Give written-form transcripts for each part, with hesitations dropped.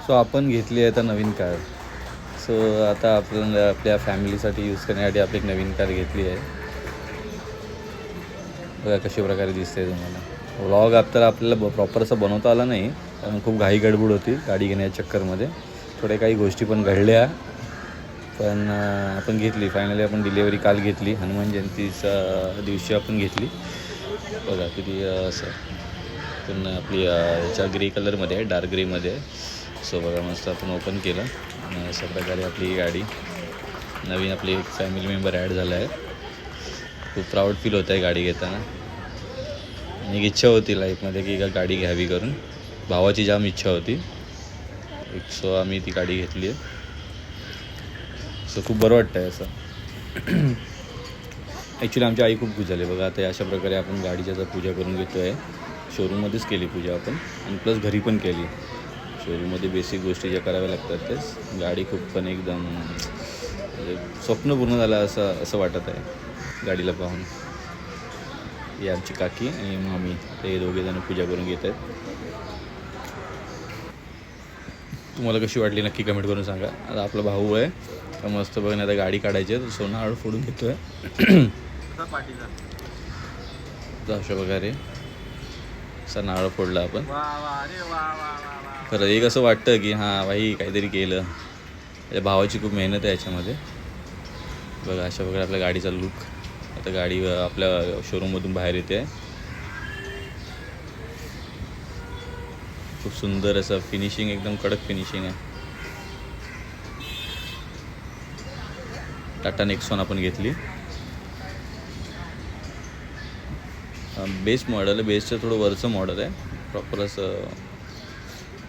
So आपण घेतली आहे आता नवीन कार. सो आता आपण आपल्या फॅमिलीसाठी यूज करण्यासाठी आपली एक नवीन कार घेतली आहे. बघा कशा प्रकारे दिसते तुम्हाला. व्लॉग तर आपल्याला प्रॉपर असं बनवता आला नाही कारण खूप घाई गडबड होती गाडी घेण्याच्या चक्करमध्ये. थोड्या काही गोष्टी पण घडल्या, पण आपण घेतली फायनली. आपण डिलेवरी काल घेतली, हनुमान जयंतीच्या दिवशी आपण घेतली. बघा किती असं पण आपली याच्या ग्रे कलरमध्ये आहे, डार्क ग्रेमध्ये आहे. सो बघा मस्त आपण ओपन केलं आणि अशा प्रकारे आपली गाडी नवीन आपली एक फॅमिली मेंबर ॲड झाला आहे. खूप प्राऊड फील होत आहे गाडी घेताना. आणि एक इच्छा होती लाईफमध्ये की गाडी घ्यावी करून, भावाची जाम इच्छा होती. सो आम्ही ती गाडी घेतली आहे. सो खूप बरं वाटतं आहे असं. ॲक्च्युली आमची आई खूप खुश झाली. बघा आता अशा प्रकारे आपण गाडीची आता पूजा करून घेतो आहे. शोरूममध्येच केली पूजा आपण आणि प्लस घरी पण केली. शोरूममध्ये बेसिक गोष्टी ज्या कराव्या लागतात तेच. गाडी खूप पण एकदम म्हणजे स्वप्न पूर्ण झालं असं वाटत आहे गाडीला पाहून. ही आमची काकी आणि मामी ते दोघेजण पूजा करून घेत आहेत. तुम्हाला कशी वाटली नक्की कमेंट करून सांगा. आता आपला भाऊ आहे तर मस्त बघून आता गाडी काढायची आहे, तर सोनं हळू फोडून घेतो आहे. अशा प्रकारे असा नारळ फोडला आपण. खरं एक असं वाटतं की हां बाई काहीतरी केलं. माझ्या भावाची खूप मेहनत आहे याच्यामध्ये. बघा अशा प्रकारे आपल्या गाडीचा लुक. आता गाडी आपल्या शोरूममधून बाहेर येते आहे. खूप सुंदर असं फिनिशिंग, एकदम कडक फिनिशिंग आहे. टाटा नेक्सॉन आपण घेतली. बेस मॉडेल आहे, बेसचं थोडं वरचं मॉडेल आहे. प्रॉपर असं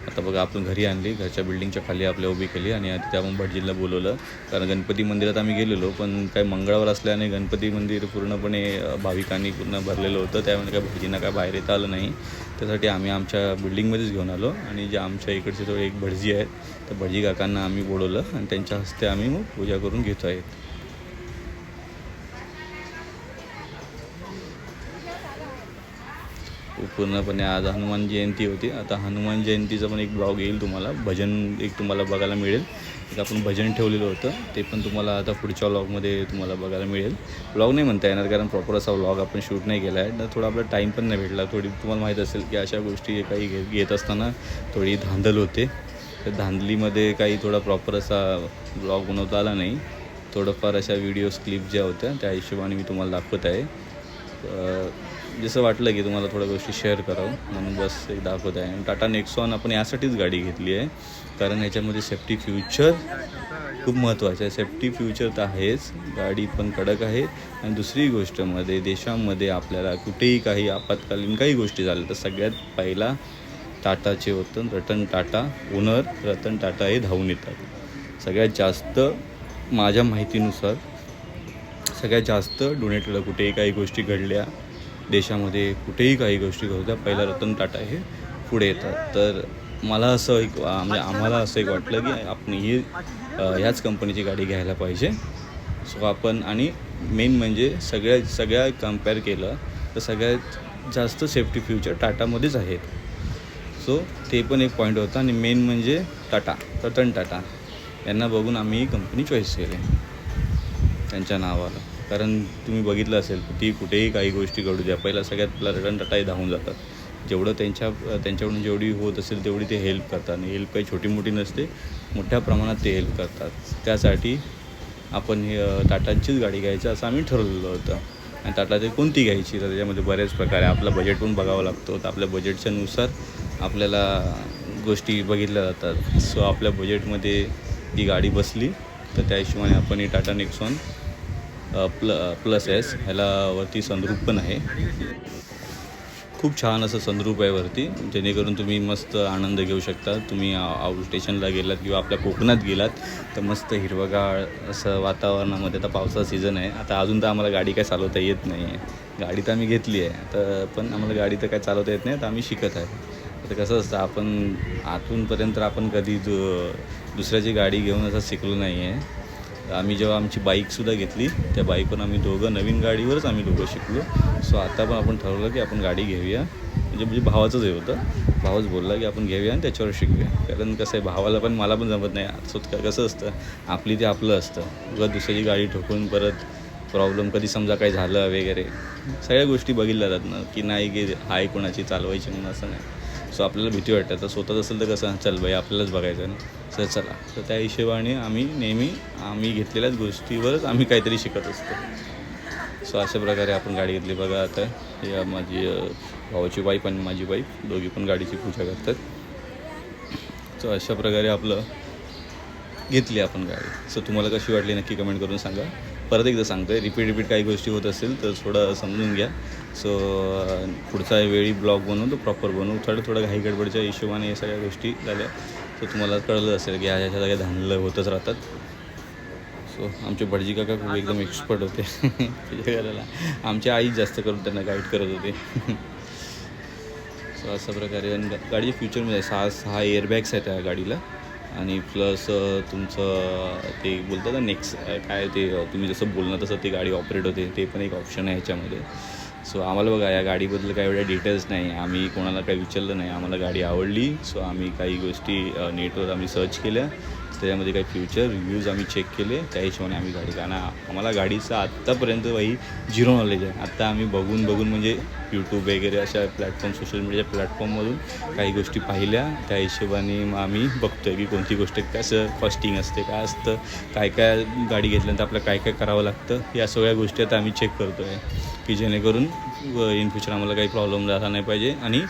आता बघा आपण घरी आणली, घरच्या बिल्डिंगच्या खाली आपल्या उभी केली आणि तिथे आपण भटजींना बोलवलं. कारण गणपती मंदिरात आम्ही गेलेलो, पण काही मंगळवार असल्याने गणपती मंदिर पूर्णपणे भाविकांनी पूर्ण भरलेलं होतं. त्यामुळे काय भटजींना काय बाहेर येता आलं नाही. त्यासाठी आम्ही आमच्या बिल्डिंगमध्येच घेऊन आलो आणि जे आमच्या इकडचे थोडे एक भटजी आहेत तर भटजी काकांना आम्ही बोलवलं आणि त्यांच्या हस्ते आम्ही मग पूजा करून घेतो आहेत. पूर्णपणे आज हनुमान जयंती होती. आता हनुमान जयंतीचा पण एक ब्लॉग येईल तुम्हाला. भजन एक तुम्हाला बघायला मिळेल. एक आपण भजन ठेवलेलं होतं ते पण तुम्हाला आता पुढच्या व्लॉगमध्ये तुम्हाला बघायला मिळेल. व्लॉग नाही म्हणता येणार कारण प्रॉपर असा व्लॉग आपण शूट नाही केला आहे. तर थोडा आपला टाईम पण नाही भेटला. थोडी तुम्हाला माहीत असेल की अशा गोष्टी काही घेत असताना थोडी धांदल होते. तर धांदलीमध्ये काही थोडा प्रॉपर असा व्लॉग बनवता आला नाही. थोडंफार अशा व्हिडिओज क्लिप ज्या होत्या त्या हिशोबाने मी तुम्हाला दाखवत आहे. जसं वाटलं की तुम्हाला थोड्या गोष्टी शेअर करावं म्हणून बस एक दाखवत आहे. आणि टाटा नेक्सॉन आपण यासाठीच गाडी घेतली आहे कारण याच्यामध्ये सेफ्टी फ्युचर खूप महत्त्वाचं आहे. सेफ्टी फ्युचर तर आहेच, गाडी पण कडक आहे. आणि दुसरी गोष्टमध्ये देशामध्ये आपल्याला कुठेही काही आपत्कालीन काही गोष्टी झाल्या तर सगळ्यात पहिला टाटाचे होतं रतन टाटा, ओनर रतन टाटा हे धावून येतात. सगळ्यात जास्त माझ्या माहितीनुसार सगळ्यात जास्त डोनेटेड कुठेही काही गोष्टी घडल्या देशामध्ये, कुठेही काही गोष्टी घडल्या पहिला रतन टाटा हे पुढे येतात. तर मला असं एक म्हणजे आम्हाला असं एक वाटलं की आपण ह्याच कंपनीची गाडी घ्यायला पाहिजे. सो आपण आणि मेन म्हणजे सगळ्या कम्पेअर केलं तर सगळ्यात जास्त सेफ्टी फ्युचर टाटामध्येच आहेत. सो ते पण एक पॉईंट होता. आणि मेन म्हणजे टाटा, रतन टाटा यांना बघून आम्ही ही कंपनी चॉईस केली त्यांच्या नावाला. कारण तुम्ही बघितलं असेल की कुठेही काही गोष्टी घडू द्या पहिला सगळ्यात रतन टाटा हे धावून जातात. जेवढं त्यांच्याकडून जेवढी होत असेल तेवढी ते हेल्प करतात. आणि हेल्प काही छोटी मोठी नसते, मोठ्या प्रमाणात ते हेल्प करतात. त्यासाठी आपण हे टाटांचीच गाडी घ्यायचं असं आम्ही ठरवलेलं होतं. आणि टाटाची कोणती घ्यायची तर त्याच्यामध्ये बरेच प्रकार आहे. आपला बजेट पण बघावं लागतो. तर आपल्या बजेटच्यानुसार आपल्याला गोष्टी बघितल्या जातात. सो आपल्या बजेटमध्ये ही गाडी बसली तर त्या हिशोबाने आपण ही टाटा नेक्सॉन प्लस एस ह्याला वरती सनरूफ पण आहे. खूप छान असं सनरूफ आहे वरती, जेणेकरून तुम्ही मस्त आनंद घेऊ शकता. तुम्ही आउट स्टेशनला गेलात किंवा आपल्या कोकणात गेलात तर मस्त हिरवगाळ असं वातावरणामध्ये. आता पावसाचा सीझन आहे. आता अजून तर आम्हाला गाडी काय चालवता येत नाही आहे. गाडी तर आम्ही घेतली आहे तर पण आम्हाला गाडी तर काय चालवता येत नाही. तर आम्ही शिकत आहे. आता कसं असतं आपण आतूनपर्यंत आपण कधी दुसऱ्याची गाडी घेऊन असं शिकलो नाही आहे. आम्ही जेव्हा आमची बाईकसुद्धा घेतली त्या बाईकवर आम्ही दोघं नवीन गाडीवरच आम्ही दोघं शिकलो. सो आता पण आपण ठरवलं की आपण गाडी घेऊया म्हणजे भावाचंच हे होतं. भावच बोलला की आपण घेऊया आणि त्याच्यावर शिकूया. कारण कसं आहे, भावाला पण मला पण जमत नाही. स्वतः कसं असतं, आपली ते आपलं असतं. उगाच दुसऱ्याची गाडी ठोकून परत प्रॉब्लेम कधी समजा काही झालं वगैरे, सगळ्या गोष्टी बघितल्या जातात ना, की नाही की हाय कोणाची चालवायची म्हणून असं नाही. सो आपल्याला भीती वाटते. तर स्वतःच असेल तर कसं, चल बाई आपल्यालाच बघायचं ना, तर चला. तर त्या हिशोबाने आम्ही नेहमी घेतलेल्याच गोष्टीवरच आम्ही काहीतरी शिकत असतो. सो अशा प्रकारे आपण गाडी घेतली. बघा आता या माझी भावाची वाईफ आणि माझी वाईफ दोघी पण गाडीची पूजा करतात. सो अशा प्रकारे आपलं घेतली आपण गाडी. सो तुम्हाला कशी वाटली नक्की कमेंट करून सांगा. परत एकदा सांगतो आहे, रिपीट काही गोष्टी होत असेल तर थोडं समजून घ्या. सो पुढचा वेळी ब्लॉग बनवतो, प्रॉपर बनवू. थोडं घाई गडबडच्या हिशोबाने या सगळ्या गोष्टी झाल्या. तर तुम्हाला कळलं असेल की ह्या सगळ्या धांदलं होतच राहतात. सो आमचे भटजी काका खूप एकदम एक्सपर्ट होते पूजा करायला. आमची आई जास्त करून त्यांना गाईड करत होते. सो अशा प्रकारे गाडीच्या फ्युचरमध्ये 6 एअरबॅग्स आहेत त्या गाडीला. आणि प्लस तुमचं ते बोलतात ना नेक्स्ट काय ते तुम्ही जसं बोलणं तसं ती गाडी ऑपरेट होते, ते पण एक ऑप्शन आहे ह्याच्यामध्ये. सो आम्हाला बघा या गाडीबद्दल काही एवढ्या डिटेल्स नाही, आम्ही कोणाला काही विचारलं नाही. आम्हाला गाडी आवडली. सो आम्ही काही गोष्टी नेटवर आम्ही सर्च केल्या, त्याच्यामध्ये काही फ्युचर रिव्ह्यूज आम्ही चेक केले, त्या हिशोबाने आम्ही गाडी. कारण आम्हाला गाडीचं आत्तापर्यंत काही 0 नॉलेज आहे. आत्ता आम्ही बघून म्हणजे यूट्यूब वगैरे अशा प्लॅटफॉर्म, सोशल मीडिया प्लॅटफॉर्ममधून काही गोष्टी पाहिल्या, त्या हिशोबाने मग आम्ही बघतो आहे की कोणती गोष्ट कसं कॉस्टिंग असते, काय असतं, काय गाडी घेतल्यानंतर आपल्याला काय करावं लागतं, या सगळ्या गोष्टी आता आम्ही चेक करतो आहे की जेणेकरून इन फ्युचर आम्हाला काही प्रॉब्लेम झाला नाही पाहिजे. आणि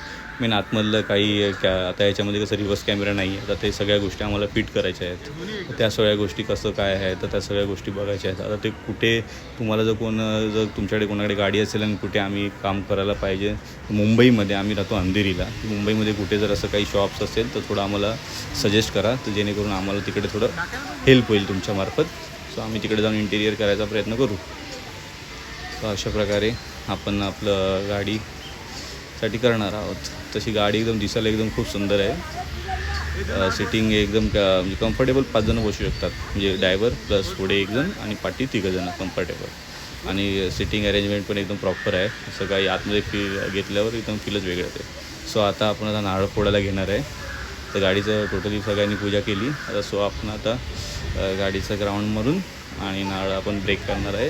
मेन आतमधलं काही आता याच्यामध्ये कसं रिव्हर्स कॅमेरा नाही आहे, तर ते सगळ्या गोष्टी आम्हाला फिट करायच्या आहेत. त्या सगळ्या गोष्टी कसं काय आहे, तर त्या सगळ्या गोष्टी बघायच्या आहेत. आता ते कुठे तुम्हाला जर तुमच्याकडे कोणाकडे गाडी असेल आणि कुठे आम्ही काम करायला पाहिजे, मुंबईमध्ये आम्ही राहतो अंधेरीला, मुंबईमध्ये कुठे जर असं काही शॉप्स असेल तर थोडं आम्हाला सजेस्ट करा, तर जेणेकरून आम्हाला तिकडे थोडं हेल्प होईल तुमच्यामार्फत. सो आम्ही तिकडे जाऊन इंटिरियर करायचा प्रयत्न करू. तर अशा प्रकारे आपण आपलं गाडीसाठी करणार आहोत. तशी गाडी एकदम दिसायला एकदम खूप सुंदर आहे. सिटिंग एकदम म्हणजे कम्फर्टेबल 5 जणं बसू शकतात. म्हणजे ड्रायव्हर प्लस पुढे 1 जण आणि पाठी 3 जणं कम्फर्टेबल. आणि सिटिंग अरेंजमेंट पण एकदम प्रॉपर आहे. असं काही आतमध्ये फील घेतल्यावर एकदम फीलच वेगळं येते. सो आता आपण आता नारळ फोडायला घेणार आहे. तर गाडीचं टोटली सगळ्यांनी पूजा केली. आता सो आपण आता गाडीचं ग्राउंडमधून आणि नारळ आपण ब्रेक करणार आहे,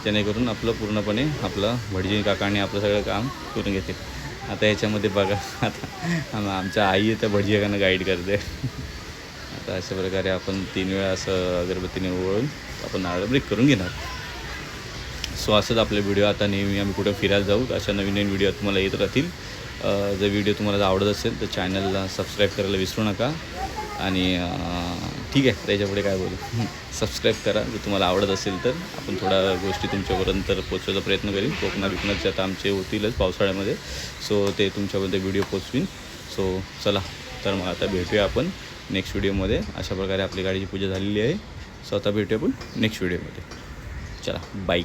जेणेकरून आपलं पूर्णपणे आपलं भटजी काकांनी आपलं सगळं काम करून घेतील. आता याच्यामध्ये बघा, आता आमच्या आई त्या भटजी काकांना गाईड करते. आता अशा प्रकारे आपण 3 वेळा असं अगरबत्तीने ओळून आपण नारळ ब्रेक करून घेणार. सो असंच आपले व्हिडिओ आता नेहमी आम्ही कुठं फिरायला जाऊ, अशा नवीन व्हिडिओ तुम्हाला येत राहतील. जर व्हिडिओ तुम्हाला आवडत असेल तर चॅनलला सबस्क्राईब करायला विसरू नका. आणि ठीक आहे, त्याच्यापुढे काय बोलू, सबस्क्राईब करा. जर तुम्हाला आवडत असेल तर आपण थोड्या गोष्टी तुमच्यापर्यंत पोचवायचा प्रयत्न करीन. विकण्याचे आता आमचे होतीलच पावसाळ्यामध्ये, सो ते तुमच्यापर्यंत व्हिडिओ पोचवीन. सो चला, तर मग आता भेटूया आपण नेक्स्ट व्हिडिओमध्ये. अशा प्रकारे आपली गाडीची पूजा झालेली आहे. सो आता भेटूया आपण नेक्स्ट व्हिडिओमध्ये. चला, बाय.